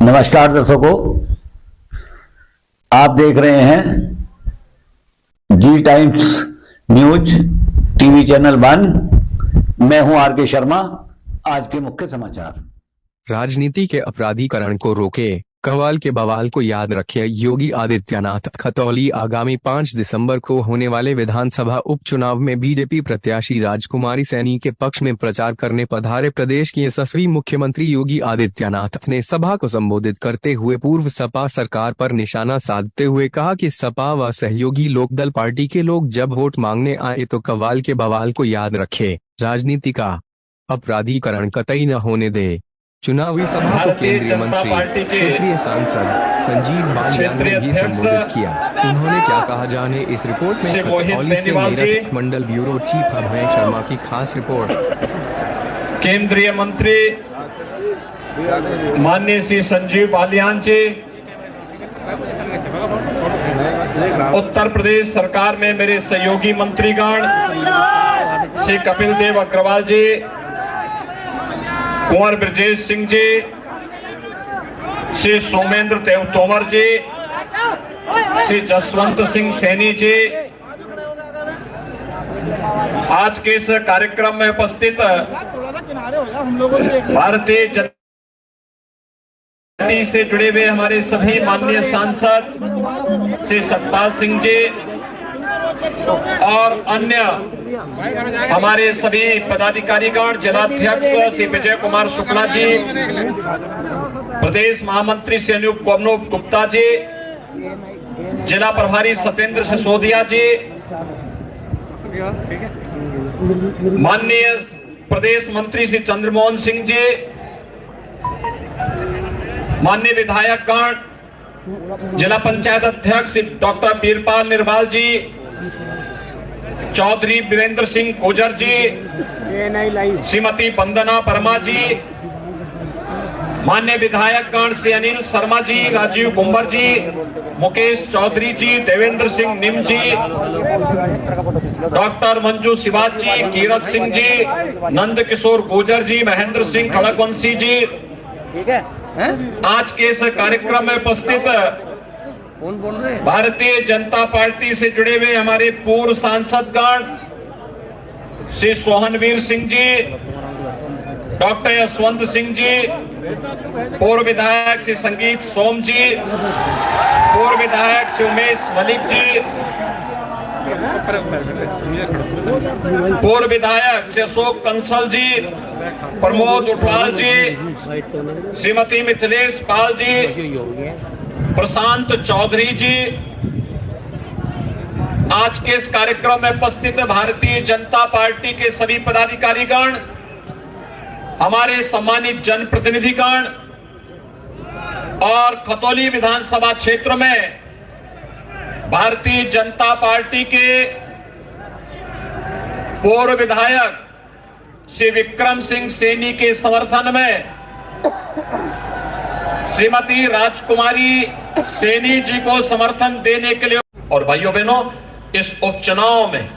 नमस्कार दर्शकों, आप देख रहे हैं जी टाइम्स न्यूज टीवी चैनल 1। मैं हूं आर के शर्मा। आज के मुख्य समाचार। राजनीति के अपराधीकरण को रोके, कव्वाल के बवाल को याद रखे योगी आदित्यनाथ। खतौली। आगामी 5 दिसंबर को होने वाले विधानसभा उपचुनाव में बीजेपी प्रत्याशी राजकुमारी सैनी के पक्ष में प्रचार करने पधारे प्रदेश के यशस्वी मुख्यमंत्री योगी आदित्यनाथ ने सभा को संबोधित करते हुए पूर्व सपा सरकार पर निशाना साधते हुए कहा कि सपा व सहयोगी लोकदल पार्टी के लोग जब वोट मांगने आए तो कव्वाल के बवाल को याद रखे, राजनीति का अपराधीकरण कतई न होने दे। चुनावी सभा को केंद्रीय मंत्री, क्षेत्रीय सांसद संजीव बालियान ने भी संबोधित किया। उन्होंने क्या कहा, जाने इस रिपोर्ट में। खतौली से मेरठ मंडल ब्यूरो चीफ अभय शर्मा की खास रिपोर्ट। केंद्रीय मंत्री माननीय श्री संजीव बालियान जी, उत्तर प्रदेश सरकार में मेरे सहयोगी मंत्रीगण श्री कपिल देव अग्रवाल जी, कुंवर ब्रजेश सिंह जी, श्री सोमेंद्र देव तोमर जी, श्री जसवंत सिंह सैनी जी, आज के इस कार्यक्रम में उपस्थित भारतीय जनता पार्टी से जुड़े हुए हमारे सभी माननीय सांसद श्री सतपाल सिंह जी और अन्य हमारे सभी पदाधिकारीगण, जिलाध्यक्ष श्री विजय कुमार शुक्ला जी, प्रदेश महामंत्री श्री अनूप गुप्ता जी, जिला प्रभारी सत्येंद्र सिसोदिया जी, माननीय प्रदेश मंत्री श्री चंद्रमोहन सिंह जी, माननीय विधायकगण, जिला पंचायत अध्यक्ष डॉक्टर वीरपाल निरवाल जी, चौधरी वीरेंद्र सिंह गुजर जी, श्रीमती वंदना वर्मा जी, माननीय विधायकगण श्री अनिल शर्मा जी, राजीव कुंवर जी, मुकेश चौधरी जी, देवेंद्र सिंह निम जी, डॉक्टर मंजू शिवाज जी, कीरत सिंह जी, नंद किशोर गुजर जी, महेंद्र सिंह खड़गवंशी जी, आज के इस कार्यक्रम में उपस्थित भारतीय जनता पार्टी से जुड़े हुए हमारे पूर्व सांसदगण श्री सोहनवीर सिंह जी, डॉक्टर यशवंत सिंह जी, पूर्व विधायक श्री संगीत सोम जी, पूर्व विधायक श्री उमेश मलिक जी, पूर्व विधायक श्री अशोक कंसल जी, प्रमोद उटवाल जी, श्रीमती मिथिलेश पाल जी, प्रशांत चौधरी जी, आज के इस कार्यक्रम में उपस्थित भारतीय जनता पार्टी के सभी पदाधिकारीगण, हमारे सम्मानित जनप्रतिनिधिगण और खतौली विधानसभा क्षेत्र में भारतीय जनता पार्टी के पूर्व विधायक श्री विक्रम सिंह सैनी के समर्थन में श्रीमती राजकुमारी सैनी जी को समर्थन देने के लिए। और भाइयों बहनों, इस उपचुनाव में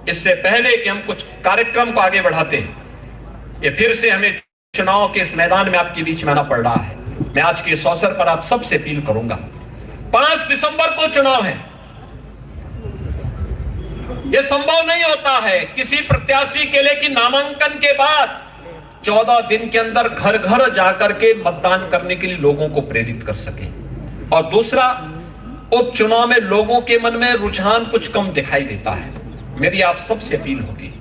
इससे पहले कि हम कुछ कार्यक्रम को आगे बढ़ाते हैं, ये फिर से हमें चुनाव के इस मैदान में आपके बीच में आना पड़ रहा है। मैं आज के इस अवसर पर आप सबसे अपील करूंगा, 5 दिसंबर को चुनाव है। यह संभव नहीं होता है किसी प्रत्याशी के लिए कि नामांकन के बाद 14 दिन के अंदर घर घर जाकर के मतदान करने के लिए लोगों को प्रेरित कर सके। और दूसरा, उपचुनाव में लोगों के मन में रुझान कुछ कम दिखाई देता है। मेरी आप सबसे अपील होगी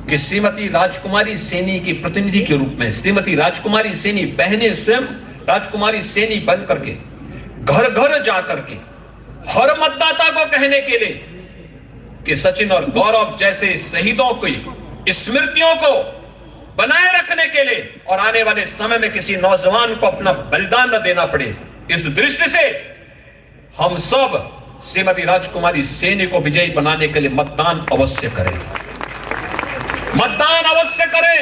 कि श्रीमती राजकुमारी सैनी की प्रतिनिधि के रूप में श्रीमती राजकुमारी सैनी बहनें स्वयं राजकुमारी सैनी बन करके घर घर जाकर के हर मतदाता को कहने के लिए कि सचिन और गौरव जैसे शहीदों की स्मृतियों को बनाए रखने के लिए और आने वाले समय में किसी नौजवान को अपना बलिदान न देना पड़े, इस दृष्टि से हम सब श्रीमती राजकुमारी सैनी को विजयी बनाने के लिए मतदान अवश्य करें, मतदान अवश्य करें।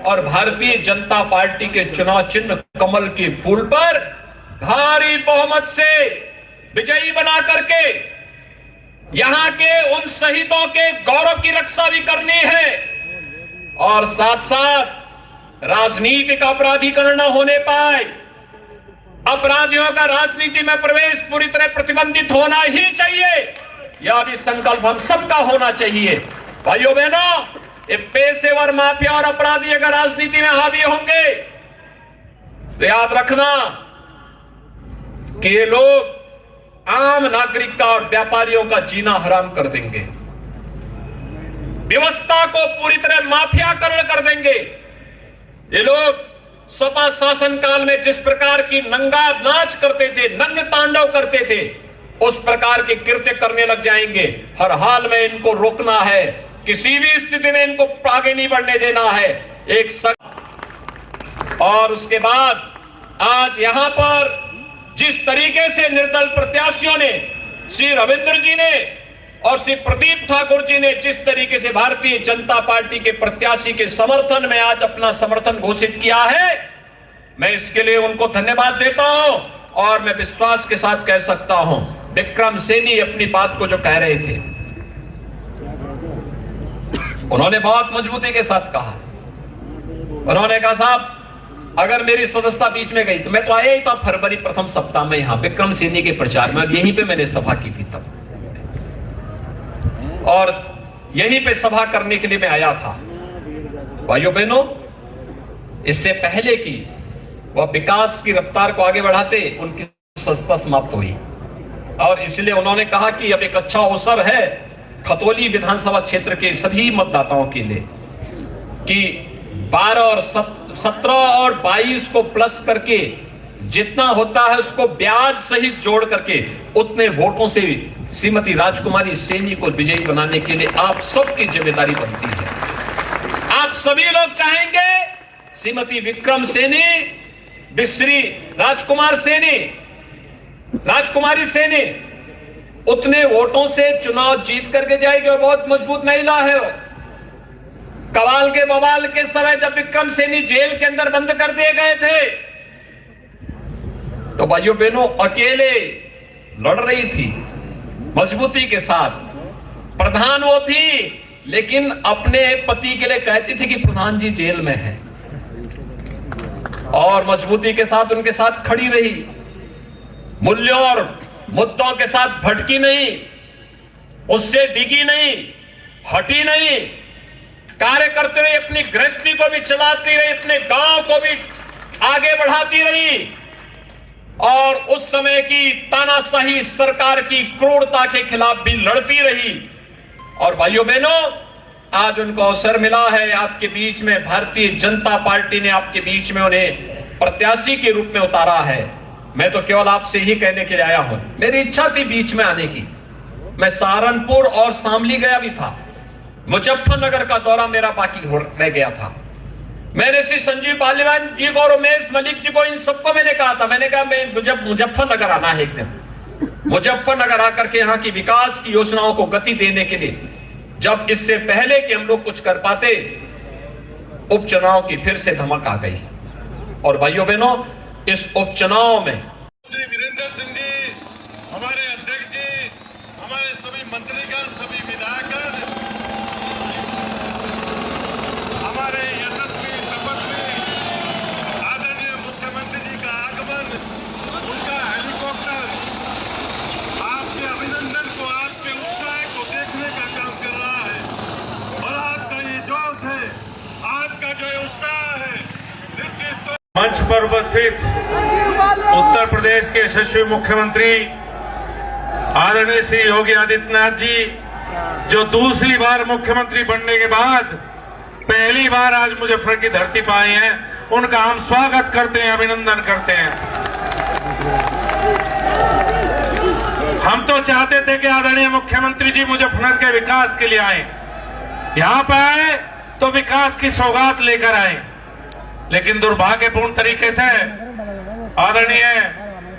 और भारतीय जनता पार्टी के चुनाव चिन्ह कमल के फूल पर भारी बहुमत से विजयी बना करके यहां के उन शहीदों के गौरव की रक्षा भी करनी है और साथ साथ राजनीतिक अपराधीकरण न होने पाए, अपराधियों का राजनीति में प्रवेश पूरी तरह प्रतिबंधित होना ही चाहिए। यह भी संकल्प हम सबका होना चाहिए। भाइयों बहनों, ये पेशेवर माफिया और अपराधी अगर राजनीति में हावी होंगे तो याद रखना कि ये लोग आम नागरिक का और व्यापारियों का जीना हराम कर देंगे, व्यवस्था को पूरी तरह माफियाकरण कर देंगे। ये लोग सपा शासन काल में जिस प्रकार की नंगा नाच करते थे, नग्न तांडव करते थे, उस प्रकार के कृत्य करने लग जाएंगे। हर हाल में इनको रोकना है, किसी भी स्थिति में इनको आगे नहीं बढ़ने देना है। और उसके बाद आज यहां पर जिस तरीके से निर्दल प्रत्याशियों ने, श्री रविंद्र जी ने और श्री प्रदीप ठाकुर जी ने जिस तरीके से भारतीय जनता पार्टी के प्रत्याशी के समर्थन में आज अपना समर्थन घोषित किया है, मैं इसके लिए उनको धन्यवाद देता हूं। और मैं विश्वास के साथ कह सकता हूं, विक्रम सैनी अपनी बात को जो कह रहे थे, उन्होंने बहुत मजबूती के साथ कहा। उन्होंने कहा, साहब अगर मेरी सदस्यता बीच में गई तो मैं तो आया ही था फरवरी प्रथम सप्ताह में यहां विक्रम सैनी के प्रचार में, और यहीं पे मैंने सभा की थी तब, और यहीं पे सभा करने के लिए मैं आया था। भाइयों बहनों, इससे पहले कि वह विकास की रफ्तार को आगे बढ़ाते उनकी सदस्यता समाप्त हुई, और इसलिए उन्होंने कहा कि अब एक अच्छा अवसर है खतौली विधानसभा क्षेत्र के सभी मतदाताओं के लिए कि 12 और 17 और 22 को प्लस करके जितना होता है उसको ब्याज सहित जोड़ करके उतने वोटों से श्रीमती राजकुमारी सैनी को विजयी बनाने के लिए आप सबकी जिम्मेदारी बनती है। आप सभी लोग चाहेंगे श्रीमती विक्रम सैनी, श्री राजकुमारी सैनी उतने वोटों से चुनाव जीत करके जाएगी, और बहुत मजबूत महिला है वो। कवाल के बवाल के समय जब विक्रम सैनी जेल के अंदर बंद कर दिए गए थे तो भाइयों बहनों अकेले लड़ रही थी, मजबूती के साथ। प्रधान वो थी, लेकिन अपने पति के लिए कहती थी कि प्रधान जी जेल में है, और मजबूती के साथ उनके साथ खड़ी रही, मूल्यों और मुद्दों के साथ भटकी नहीं, उससे डिगी नहीं, हटी नहीं, कार्य करते रही, अपनी गृहस्थी को भी चलाती रही, अपने गांव को भी आगे बढ़ाती रही, और उस समय की तानाशाही सरकार की क्रूरता के खिलाफ भी लड़ती रही। और भाइयों बहनों, आज उनको अवसर मिला है आपके बीच में, भारतीय जनता पार्टी ने आपके बीच में उन्हें प्रत्याशी के रूप में उतारा है। मैं तो केवल आपसे ही कहने के लिए आया हूं, मेरी इच्छा थी बीच में आने की। मैं सहारनपुर और शामली गया भी था, मुजफ्फरनगर का दौरा मेरा बाकी रह गया था। मैंने श्री संजीव पालीवान जी को और उमेश मलिक जी को, इन सबको मैंने कहा था, मैंने कहा मैं मुजफ्फरनगर आना है एक दिन, मुजफ्फरनगर आकर के यहाँ की विकास की योजनाओं को गति देने के लिए। जब इससे पहले कि हम लोग कुछ कर पाते, उपचुनाव की फिर से धमक आ गई। और भाइयों बहनों, इस उपचुनाव में वीरेंद्र सिंह जी, हमारे अध्यक्ष जी, हमारे सभी मंत्रीगण, सभी विधायकगण, हमारे यशस्वी तपस्वी आदरणीय मुख्यमंत्री जी का आगमन, उनका हेलीकॉप्टर आपके अभिनंदन को, आपके उत्साह को देखने का काम कर रहा है। और आपका ये जोश है, आपका जो उत्साह है, निश्चित मंच पर उपस्थित उत्तर प्रदेश के यशस्वी मुख्यमंत्री आदरणीय श्री योगी आदित्यनाथ जी, जो दूसरी बार मुख्यमंत्री बनने के बाद पहली बार आज मुजफ्फर की धरती पर आए हैं, उनका हम स्वागत करते हैं, अभिनंदन करते हैं। हम तो चाहते थे कि आदरणीय मुख्यमंत्री जी मुजफ्फरनगर के विकास के लिए आए, यहां पर आए तो विकास की सौगात लेकर आए, लेकिन दुर्भाग्यपूर्ण तरीके से आदरणीय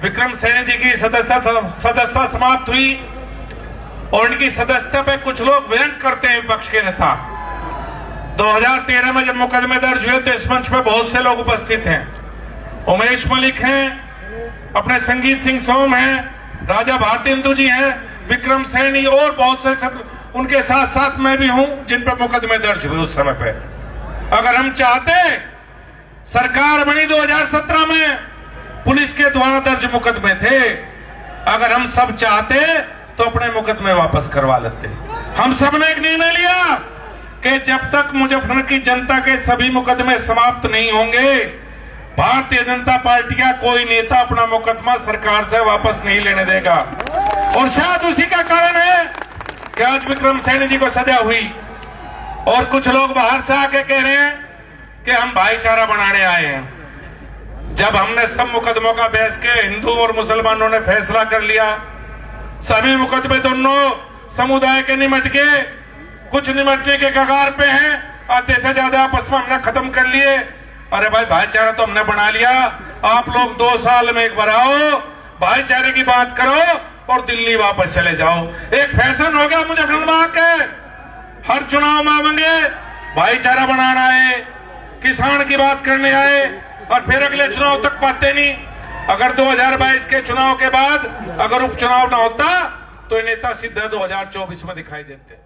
विक्रम सैनी जी की सदस्यता समाप्त हुई, और उनकी सदस्यता पे कुछ लोग व्यंग करते हैं, विपक्ष के नेता। 2013 में जब मुकदमे दर्ज हुए तो इस मंच पे बहुत से लोग उपस्थित हैं। उमेश मलिक हैं, अपने संगीत सिंह सोम हैं, राजा भारती हिंदू जी हैं, विक्रम सैनी और बहुत से उनके साथ साथ मैं भी हूं, जिन पर मुकदमे दर्ज हुए उस समय पे। अगर हम चाहते सरकार बनी 2017 में, पुलिस के द्वारा दर्ज मुकदमे थे। अगर हम सब चाहते तो अपने मुकदमे वापस करवा लेते। हम सब ने एक निर्णय लिया कि जब तक मुजफ्फरनगर की जनता के सभी मुकदमे समाप्त नहीं होंगे, भारतीय जनता पार्टी का कोई नेता अपना मुकदमा सरकार से वापस नहीं लेने देगा। और शायद उसी का कारण है कि आज विक्रम सैनी जी को सजा हुई और कुछ लोग बाहर से आके कह रहे हैं कि हम भाईचारा बनाने आए हैं। जब हमने सब मुकदमों का बहस के हिंदू और मुसलमानों ने फैसला कर लिया, सभी मुकदमे दोनों समुदाय के निमट के, कुछ निमटने के कगार पे हैं, आधे से ज्यादा आपस में हमने खत्म कर लिए। अरे भाई भाईचारा तो हमने बना लिया, आप लोग 2 साल में एक बार आओ, भाईचारे की बात करो और दिल्ली वापस चले जाओ। एक फैशन हो गया मुजफ्फरनगर के, हर चुनाव में आएंगे, भाईचारा बनाना है, किसान की बात करने आए और फिर अगले चुनाव तक पाते नहीं। अगर 2022 के चुनाव के बाद अगर उपचुनाव ना होता तो ये नेता सीधे 2024 में दिखाई देते।